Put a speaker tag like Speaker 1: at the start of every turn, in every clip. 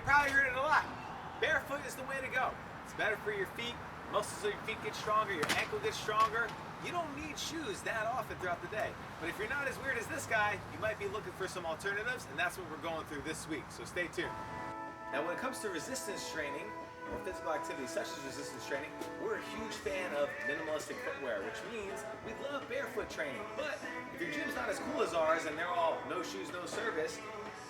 Speaker 1: probably heard it a lot. Barefoot is the way to go. It's better for your feet. Muscles of your feet get stronger, your ankle gets stronger. You don't need shoes that often throughout the day. But if you're not as weird as this guy, you might be looking for some alternatives, and that's what we're going through this week, so stay tuned. Now when it comes to resistance training, or physical activity such as resistance training, we're a huge fan of minimalistic footwear, which means we love barefoot training. But if your gym's not as cool as ours and they're all no shoes, no service,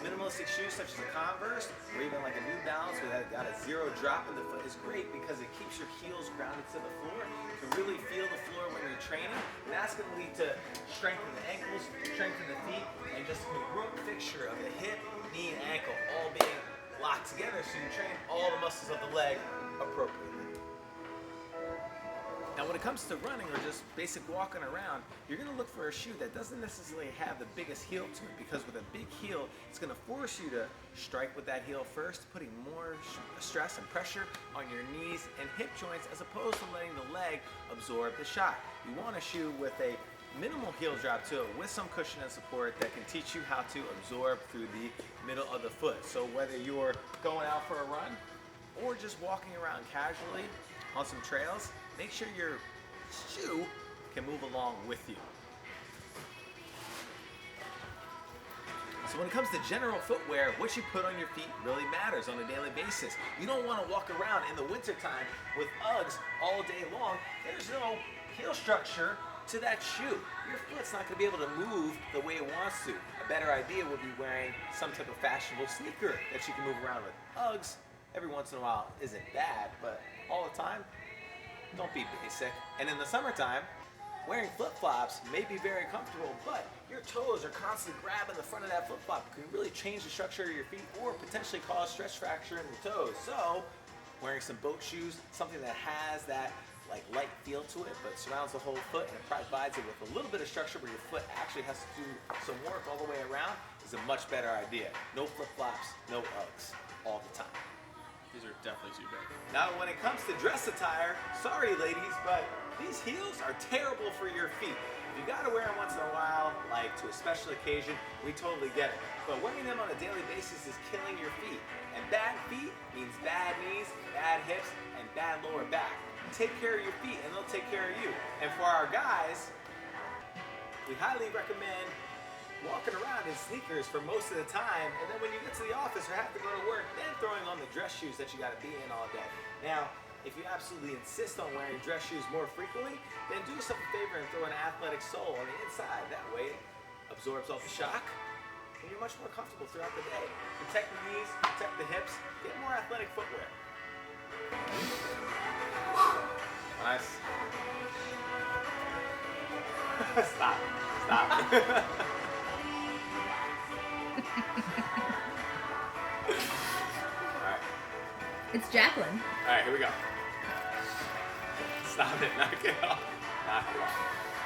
Speaker 1: minimalistic shoes such as a Converse or even like a New Balance that got a zero drop in the foot is great because it keeps your heels grounded to the floor. You can really feel the floor when you're training, and that's going to lead to strength in the ankles, strength in the feet, and just a congruent fixture of the hip, knee, and ankle all being locked together so you train all the muscles of the leg appropriately. Now when it comes to running or just basic walking around, you're going to look for a shoe that doesn't necessarily have the biggest heel to it, because with a big heel, it's going to force you to strike with that heel first, putting more stress and pressure on your knees and hip joints as opposed to letting the leg absorb the shot. You want a shoe with a minimal heel drop to it with some cushion and support that can teach you how to absorb through the middle of the foot. So whether you're going out for a run or just walking around casually on some trails, make sure your shoe can move along with you. So when it comes to general footwear, what you put on your feet really matters on a daily basis. You don't want to walk around in the wintertime with Uggs all day long. There's no heel structure to that shoe. Your foot's not going to be able to move the way it wants to. A better idea would be wearing some type of fashionable sneaker that you can move around with. Uggs, every once in a while, isn't bad, but all the time, don't be basic. And in the summertime, wearing flip-flops may be very comfortable, but your toes are constantly grabbing the front of that flip-flop. It can really change the structure of your feet or potentially cause stress fracture in the toes. So, wearing some boat shoes, something that has that light feel to it, but surrounds the whole foot and provides it with a little bit of structure where your foot actually has to do some work all the way around, is a much better idea. No flip-flops, no Uggs, all the time.
Speaker 2: These are definitely too big.
Speaker 1: Now when it comes to dress attire, sorry ladies, but these heels are terrible for your feet. If you gotta wear them once in a while, like to a special occasion, we totally get it. But wearing them on a daily basis is killing your feet. And bad feet means bad knees, bad hips, and bad lower back. Take care of your feet and they'll take care of you. And for our guys, we highly recommend walking around in sneakers for most of the time, and then when you get to the office or have to go to work, then throwing on the dress shoes that you gotta be in all day. Now, if you absolutely insist on wearing dress shoes more frequently, then do yourself a favor and throw an athletic sole on the inside. That way it absorbs all the shock and you're much more comfortable throughout the day. Protect the knees, protect the hips, get more athletic footwear. Nice. Stop. Alright.
Speaker 3: It's Jacqueline.
Speaker 1: Alright, here we go. Stop it. Knock it off.